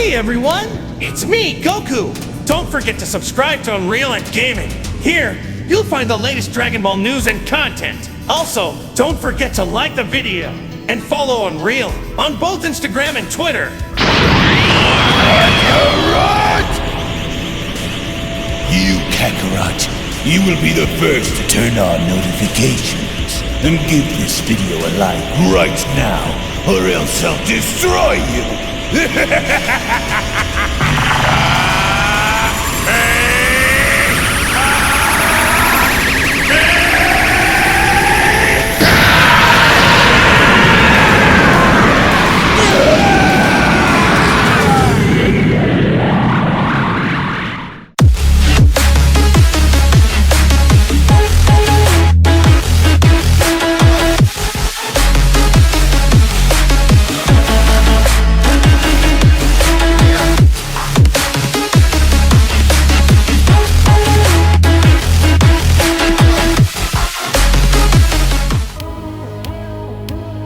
Hey everyone, it's me, Goku! Don't forget to subscribe to UnrealEntGaming. Here, you'll find the latest Dragon Ball news and content. Also, don't forget to like the video and follow Unreal on both Instagram and Twitter. Kakarot! You, Kakarot, you will be the first to turn on notifications. And give this video a like right now, or else I'll destroy you!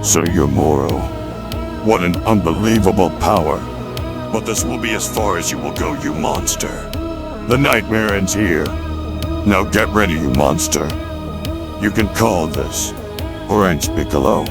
So you're Moro. What an unbelievable power. But this will be as far as you will go, you monster. The nightmare ends here. Now get ready, you monster. You can call this Orange Piccolo.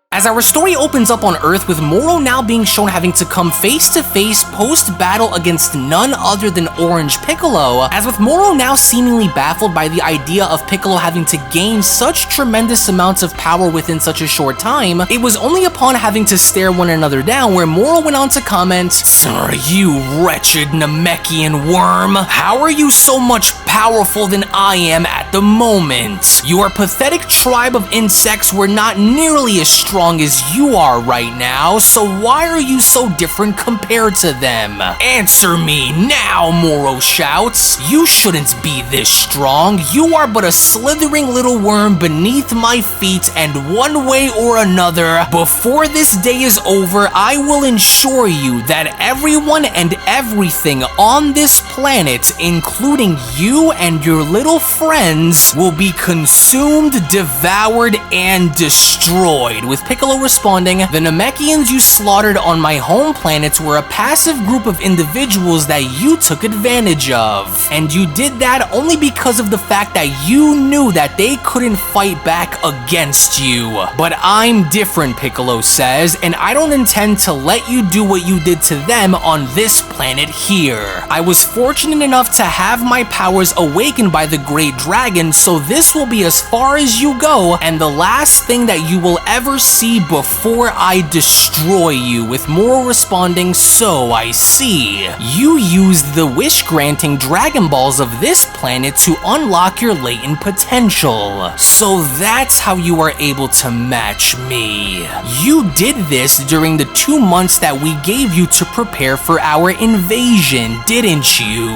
As our story opens up on Earth with Moro now being shown having to come face to face post-battle against none other than Orange Piccolo, as with Moro now seemingly baffled by the idea of Piccolo having to gain such tremendous amounts of power within such a short time, it was only upon having to stare one another down where Moro went on to comment, "Sir, you wretched Namekian worm, how are you so much powerful than I am at the moment? Your pathetic tribe of insects were not nearly as strong as you are right now, so why are you so different compared to them? Answer me now," Moro shouts. "You shouldn't be this strong. You are but a slithering little worm beneath my feet, and one way or another, before this day is over, I will ensure you that everyone and everything on this planet, including you and your little friends, will be consumed, devoured, and destroyed." With Piccolo responding, "The Namekians you slaughtered on my home planets were a passive group of individuals that you took advantage of. And you did that only because of the fact that you knew that they couldn't fight back against you. But I'm different," Piccolo says, "and I don't intend to let you do what you did to them on this planet here. I was fortunate enough to have my powers awakened by the Great Dragon, so this will be as far as you go and the last thing that you will ever see before I destroy you." With Moro responding, "So I see. You used the wish-granting Dragon Balls of this planet to unlock your latent potential. So that's how you are able to match me. You did this during the 2 months that we gave you to prepare for our invasion, didn't you?"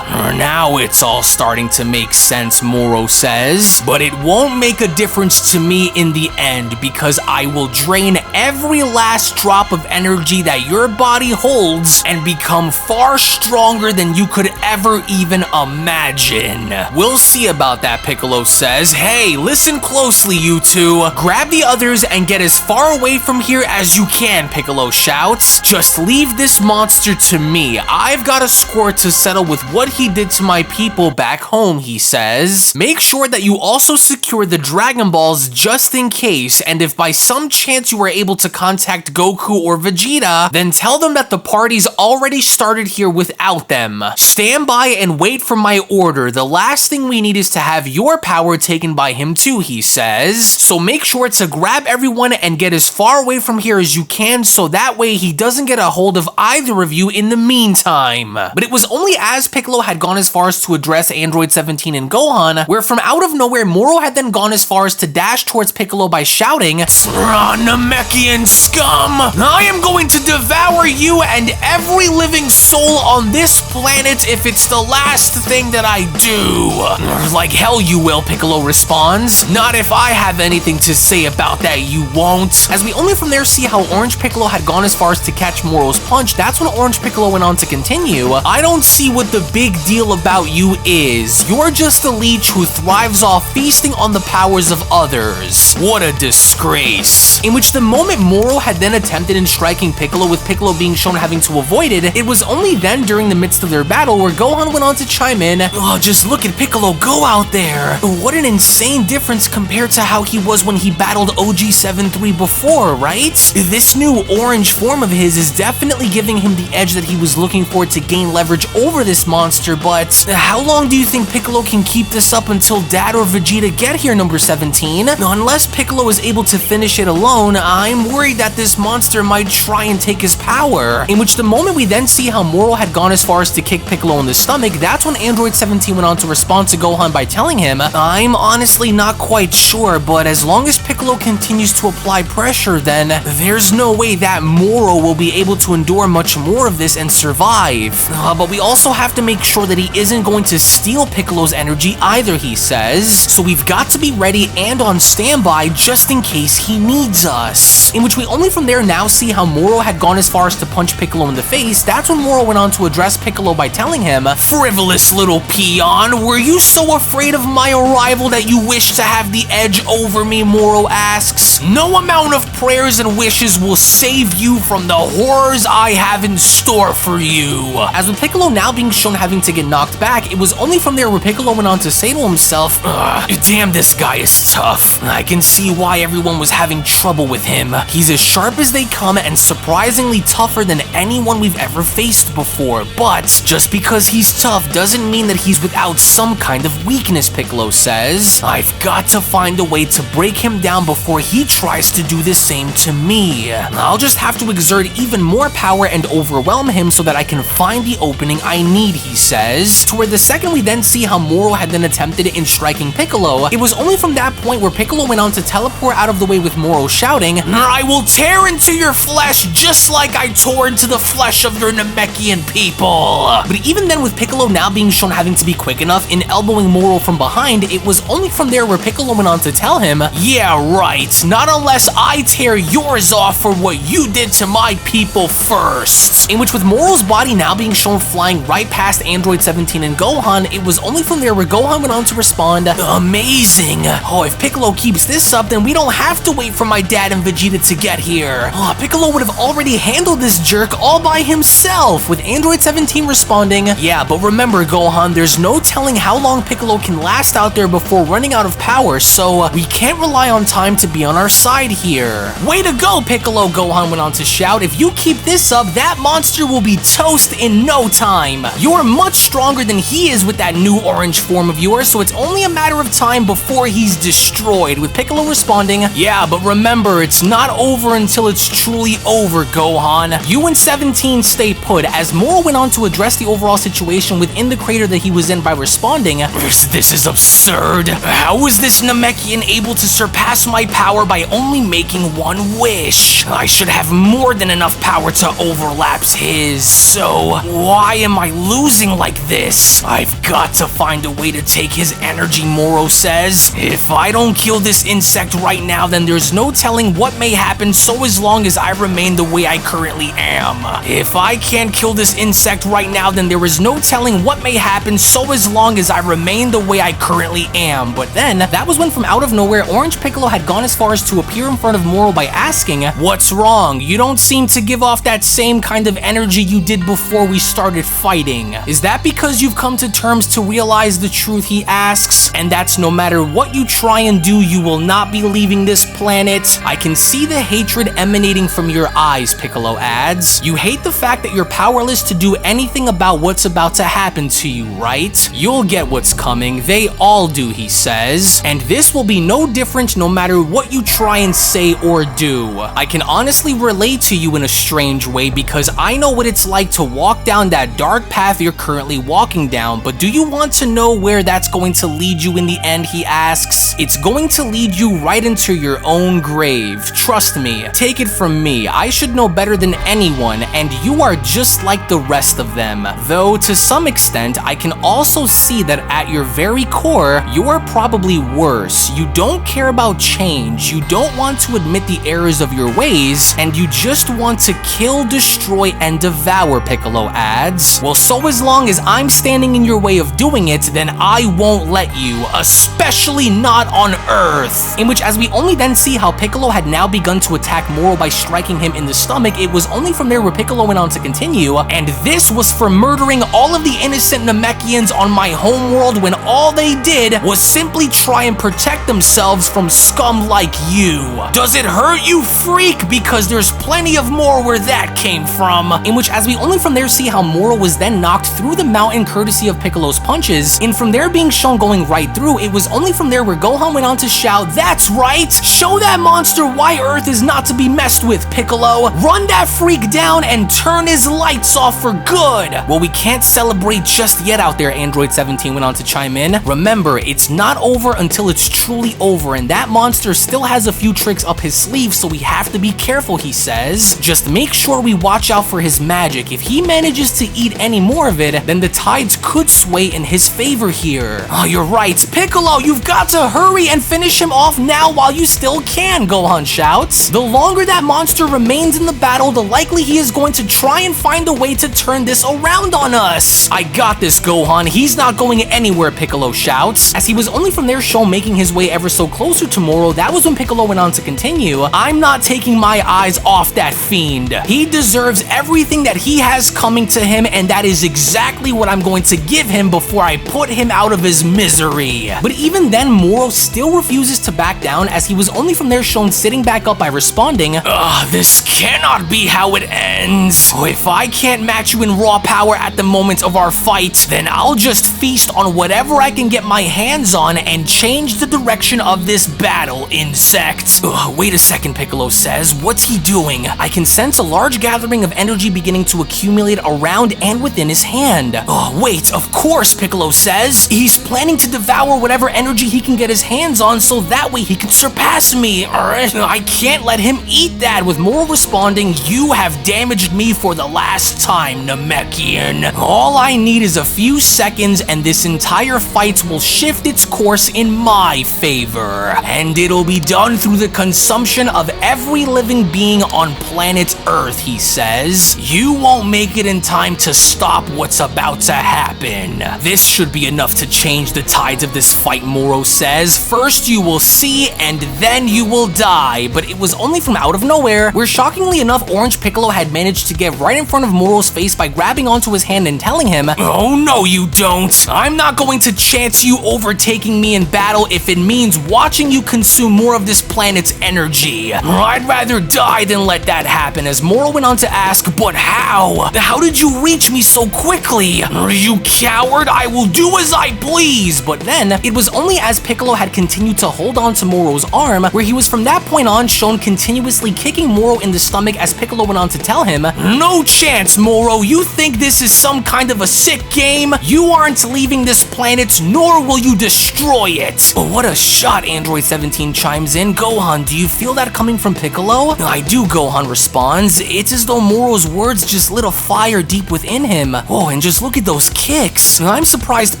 "Now it's all starting to make sense," Moro says, "but it won't make a difference to me in the end because I will drain every last drop of energy that your body holds and become far stronger than you could ever even imagine." "We'll see about that," Piccolo says. "Hey, listen closely, you two. Grab the others and get as far away from here as you can," Piccolo shouts. "Just leave this monster to me. I've got a score to settle with what he did to my people back home," he says. "Make sure that you also secure the Dragon Balls just in case, and if by some chance you are able to contact Goku or Vegeta, then tell them that the party's already started here without them. Stand by and wait for my order. The last thing we need is to have your power taken by him too," he says. "So make sure to grab everyone and get as far away from here as you can so that way he doesn't get a hold of either of you in the meantime." But it was only as Piccolo had gone as far as to address to Android 17 and Gohan, where from out of nowhere, Moro had then gone as far as to dash towards Piccolo by shouting, Namekian scum! I am going to devour you and every living soul on this planet if it's the last thing that I do. Like hell you will, Piccolo responds. Not if I have anything to say about that, you won't. As we only from there see how Orange Piccolo had gone as far as to catch Moro's punch, that's when Orange Piccolo went on to continue, I don't see what the big deal about you is. You're just a leech who thrives off feasting on the powers of others. What a disgrace. In which the moment Moro had then attempted in striking Piccolo, with Piccolo being shown having to avoid it, it was only then during the midst of their battle where Gohan went on to chime in, oh, just look at Piccolo go out there. What an insane difference compared to how he was when he battled OG-73 before, right? This new orange form of his is definitely giving him the edge that he was looking for to gain leverage over this monster, but how long do you think Piccolo can keep this up until Dad or Vegeta get here, number 17? Unless Piccolo is able to finish it alone, I'm worried that this monster might try and take his power. In which the moment we then see how Moro had gone as far as to kick Piccolo in the stomach, that's when Android 17 went on to respond to Gohan by telling him, I'm honestly not quite sure, but as long as Piccolo continues to apply pressure, then there's no way that Moro will be able to endure much more of this and survive. But we also have to make sure that he isn't going to steal Piccolo's energy either, he says. So we've got to be ready and on standby just in case he needs us. In which we only from there now see how Moro had gone as far as to punch Piccolo in the face. That's when Moro went on to address Piccolo by telling him, frivolous little peon, were you so afraid of my arrival that you wish to have the edge over me, Moro asks. No amount of prayers and wishes will save you from the horrors I have in store for you. As with Piccolo now being shown having to get knocked back, it was only from there where Piccolo went on to say to himself, damn, this guy is tough. I can see why everyone was having trouble with him. He's as sharp as they come and surprisingly tougher than anyone we've ever faced before. But just because he's tough doesn't mean that he's without some kind of weakness, Piccolo says. I've got to find a way to break him down before he tries to do the same to me. I'll just have to exert even more power and overwhelm him so that I can find the opening I need, he says. To where the second we then see how Moro had then attempted it in striking Piccolo, it was only from that point where Piccolo went on to teleport out of the way with Moro shouting, I will tear into your flesh just like I tore into the flesh of your Namekian people. But even then, with Piccolo now being shown having to be quick enough in elbowing Moro from behind, it was only from there where Piccolo went on to tell him, yeah, right, not unless I tear yours off for what you did to my people first. In which with Moro's body now being shown flying right past Android 17 and Gohan, it was only from there where Gohan went on to respond, amazing. Oh, if Piccolo keeps this up, then we don't have to wait for my dad and Vegeta to get here. Oh, Piccolo would have already handled this jerk all by himself, with Android 17 responding, yeah, but remember Gohan, there's no telling how long Piccolo can last out there before running out of power, so we can't rely on time to be on our side here. Way to go, Piccolo, Gohan went on to shout. If you keep this up, that monster will be toast in no time. You're much stronger than he is with that new orange form of yours, so it's only a matter of time before he's destroyed, with Piccolo responding, yeah, but remember, it's not over until it's truly over, Gohan. You and 17 stay put, as Moro went on to address the overall situation within the crater that he was in by responding, this is absurd. How is this Namekian able to surpass my power by only making one wish? I should have more than enough power to overlapse his, so why am I losing like this? I've got to find a way to take his energy, Moro says. If I don't kill this insect right now, then there's no telling what may happen, so as long as I remain the way I currently am. If I can't kill this insect right now, then there is no telling what may happen, so as long as I remain the way I currently am. But then, that was when from out of nowhere, Orange Piccolo had gone as far as to appear in front of Moro by asking, what's wrong? You don't seem to give off that same kind of energy you did before we started fighting. Is that because you've come to terms to realize the truth, he asks, and that's no matter what you try and do, you will not be leaving this planet? I can see the hatred emanating from your eyes, Piccolo adds. You hate the fact that you're powerless to do anything about what's about to happen to you, right? You'll get what's coming. They all do, he says. And this will be no different no matter what you try and say or do. I can honestly relate to you in a strange way because I know what it's like to walk down that dark path you're currently walking down, but Do you want to know where that's going to lead you in the end, he asks. It's going to lead you right into your own grave. Trust me. Take it from me. I should know better than anyone, and you are just like the rest of them. Though, to some extent, I can also see that at your very core, you're probably worse. You don't care about change, you don't want to admit the errors of your ways, and you just want to kill, destroy, and devour, Piccolo adds. Well, so as long as I'm standing in your way of doing it, then I won't let you, especially not on Earth. In which, as we only then see how Piccolo had now begun to attack Moro by striking him in the stomach, it was only from there where Piccolo went on to continue, and this was for murdering all of the innocent Namekians on my homeworld when all they did was simply try and protect themselves from scum like you. Does it hurt, you freak? Because there's plenty of more where that came from. In which, as we only from there see how Moro was then knocked through the mountain courtesy of Piccolo's punches, and from there being shown going right through, it was only from there where Gohan went on to shout, "That's right! Show that monster why Earth is not to be messed with, Piccolo! Run that freak down and turn his lights off for good!" Well, we can't celebrate just yet out there, Android 17 went on to chime in. Remember, it's not over until it's truly over, and that monster still has a few tricks up his sleeve, so we have to be careful, he says. Just make sure we watch out for his magic. If he manages to eat any more of it, then the tides could sway in his favor here. Oh, you're right. Piccolo, you've got to hurry and finish him off now while you still can, Gohan shouts. The longer that monster remains in the battle, the likely he is going to try and find a way to turn this around on us. I got this, Gohan. He's not going anywhere, Piccolo shouts. As he was only from there shown making his way ever so closer to Moro, that was when Piccolo went on to continue. I'm not taking my eyes off that fiend. He deserves everything that he has coming to him, and that is exactly what I'm going to give him before I put him out of his misery. But even then, Moro still refuses to back down, as he was only from there shown sitting back up by responding, "Ugh, this cannot be how it ends. If I can't match you in raw power at the moment of our fight, then I'll just feast on whatever I can get my hands on and change the direction of this battle, insect." Ugh, wait a second, Piccolo says. What's he doing? I can sense a large gathering of energy beginning to accumulate around and within his hand. Oh, wait, of course, Piccolo says. He's planning to devour whatever energy he can get his hands on so that way he can surpass me. I can't let him eat that, with Moro responding, "You have damaged me for the last time, Namekian. All I need is a few seconds and this entire fight will shift its course in my favor. And it'll be done through the consumption of every living being on planet Earth," he says. "You won't make it in time to stop what's about to happen. This should be enough to change the tides of this fight," Moro says. "First you will see and then you will die." But it was only from out of nowhere where, shockingly enough, Orange Piccolo had managed to get right in front of Moro's face by grabbing onto his hand and telling him, "Oh no you don't. I'm not going to chance you overtaking me in battle if it means watching you consume more of this planet's energy. I'd rather die than let that happen," as Moro went on to ask, "But how? How did you reach me so quickly? You coward, I will do as I please." But then, it was only as Piccolo had continued to hold on to Moro's arm, where he was from that point on shown continuously kicking Moro in the stomach, as Piccolo went on to tell him, "No chance, Moro. You think this is some kind of a sick game? You aren't leaving this planet, nor will you destroy it." Oh, what a shot, Android 17 chimes in. "Gohan, do you feel that coming from Piccolo?" "I do," Gohan responds. "It's as though Moro's words just lit a fire deep within him. Oh, and just look at those kicks. I'm surprised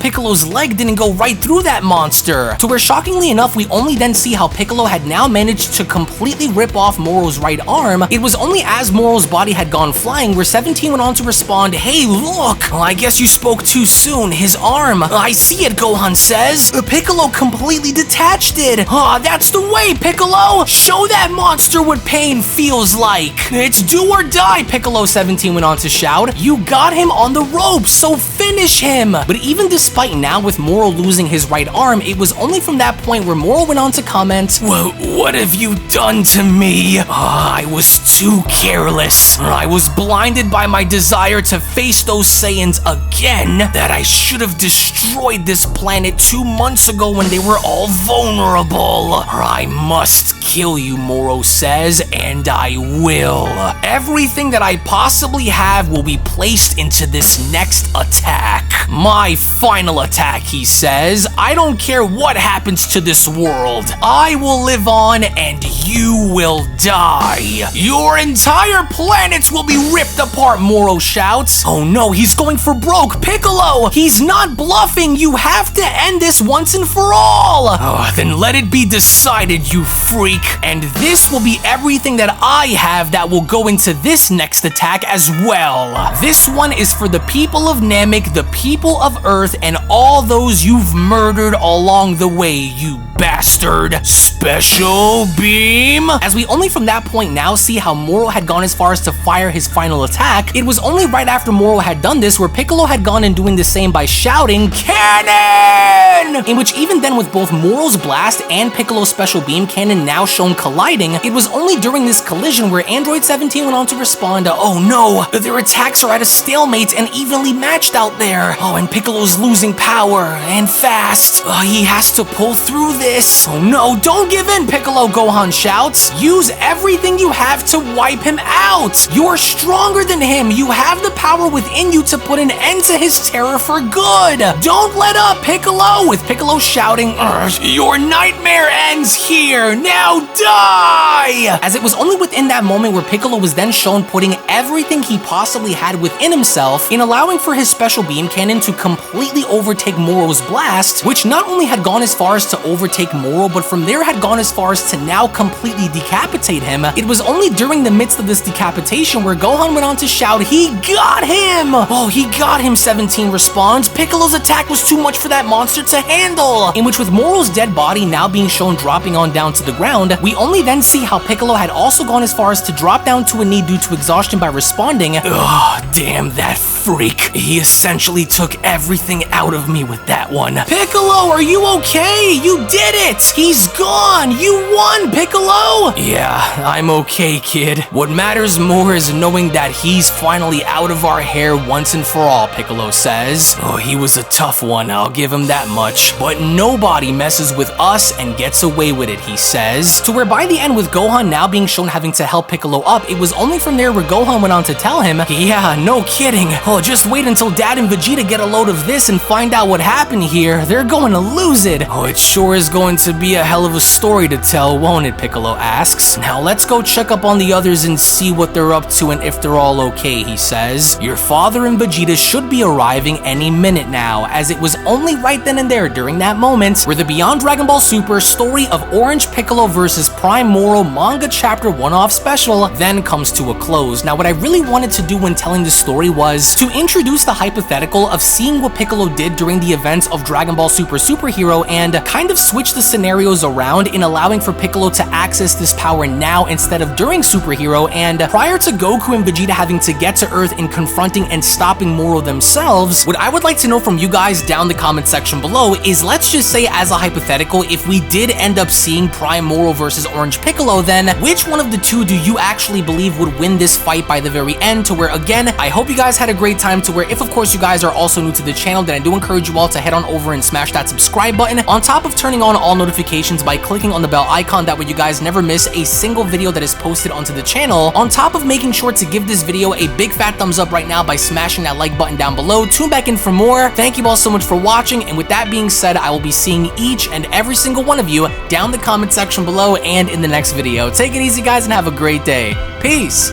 Piccolo's leg didn't go right through that monster." To where, shockingly enough, we only then see how Piccolo had now managed to completely rip off Moro's right arm. It was only as Moro's body had gone flying where 17 went on to respond, "Hey, look! Well, I guess you spoke too soon. His arm." "I see it," Gohan says. "Piccolo completely detached it." "Ah, that's the way, Piccolo! Show that monster what pain feels like. It's do or die," Piccolo 17 went on to shout. "You got him on the ropes, so finish him." But even despite now with Moro losing his right arm, it was only from that point where Moro went on to comment, "Well, what have you done to me? I was too careless. I was blinded by my desire to face those Saiyans again, that I should have destroyed this planet 2 months ago when they were all vulnerable. I must kill you," Moro says, "and I will. Everything that I possibly have will be placed into this next attack. attack. My final attack, he says. I don't care what happens to this world. I will live on and you will die. Your entire planets will be ripped apart, Moro shouts. Oh no, he's going for broke. Piccolo, he's not bluffing. You have to end this once and for all. Oh, then let it be decided, you freak. And this will be everything that I have that will go into this next attack as well. This one is for the people of Namek, the people of Earth, and all those you've murdered along the way, you bastard. Special beam. As we only from that point now see how Moro had gone as far as to fire his final attack, it was only right after Moro had done this where Piccolo had gone and doing the same by shouting, "Cannon!" In which even then with both Moro's blast and Piccolo's special beam cannon now shown colliding, it was only during this collision where Android 17 went on to respond, "Oh no, their attacks are at a stalemate and evenly matched out there. Oh, and Piccolo's losing power, and fast. He has to pull through this. Oh no, don't give in, Piccolo," Gohan shouts. "Use everything you have to wipe him out. You're stronger than him. You have the power within you to put an end to his terror for good. Don't let up, Piccolo," with Piccolo shouting, "Your nightmare ends here. Now die!" As it was only within that moment where Piccolo was then shown putting everything he possibly had within himself in allowing for his special beam cannon to completely overtake Moro's blast, which not only had gone as far as to overtake Moro, but from there had gone as far as to now completely decapitate him. It was only during the midst of this decapitation where Gohan went on to shout, "He got him!" "Oh, he got him," 17 responds. "Piccolo's attack was too much for that monster to handle." In which with Moro's dead body now being shown dropping on down to the ground, we only then see how Piccolo had also gone as far as to drop down to a knee due to exhaustion by responding, "Ugh, damn that freak. He essentially took everything out of me with that one." "Piccolo, are you okay? You did it! He's gone! You won, Piccolo!" "Yeah, I'm okay, kid. What matters more is knowing that he's finally out of our hair once and for all," Piccolo says. "Oh, he was a tough one, I'll give him that much. But nobody messes with us and gets away with it," he says. To where by the end with Gohan now being shown having to help Piccolo up, it was only from there where Gohan went on to tell him, "Yeah, no kidding. Oh, just wait until Dad and Vegeta get a load of this and find out what happened here. They're going to lose it." "Oh, it sure is going to be a hell of a story to tell, won't it?" Piccolo asks. "Now let's go check up on the others and see what they're up to and if they're all okay," he says. "Your father and Vegeta should be arriving any minute now," as it was only right then and there during that moment where the Beyond Dragon Ball Super story of Orange Piccolo vs Prime Moro manga chapter one-off special then comes to a close. Now what I really wanted to do when telling this story was to introduce the hypothetical of seeing what Piccolo did during the events of Dragon Ball Super Superhero and kind of switch the scenarios around in allowing for Piccolo to access this power now instead of during Superhero, and prior to Goku and Vegeta having to get to Earth and confronting and stopping Moro themselves. What I would like to know from you guys down the comment section below is, let's just say as a hypothetical, if we did end up seeing Prime Moro versus Orange Piccolo, then which one of the two do you actually believe would win this fight by the very end? To where again, I hope you guys had a great time, to where if of course you guys are also new to the channel, then I do encourage you all to head on over and smash that subscribe button on top of turning on all notifications by clicking on the bell icon. That way you guys never miss a single video that is posted onto the channel, on top of making sure to give this video a big fat thumbs up right now by smashing that like button down below. Tune back in for more. Thank you all so much for watching, and with that being said, I will be seeing each and every single one of you down the comment section below and in the next video. Take it easy guys and have a great day. Peace!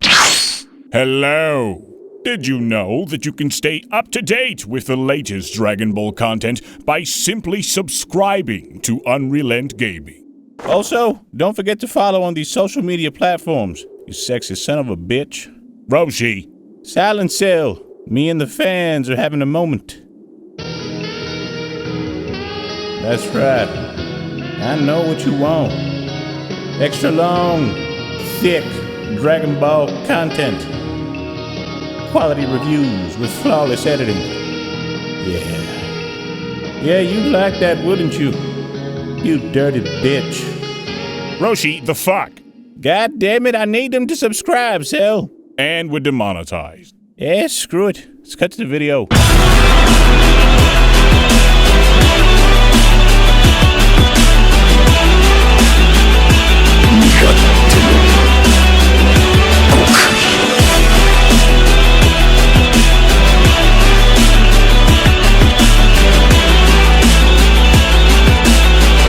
Hello! Did you know that you can stay up to date with the latest Dragon Ball content by simply subscribing to UnrealEntGaming? Also, don't forget to follow on these social media platforms, you sexy son of a bitch. Roshi! Silent Cell, me and the fans are having a moment. That's right. I know what you want. Extra long, thick Dragon Ball content. Quality reviews with flawless editing. Yeah, you'd like that, wouldn't you? You dirty bitch. Roshi, the fuck? God damn it, I need them to subscribe, Cell. And we're demonetized. Yeah, screw it. Let's cut to the video.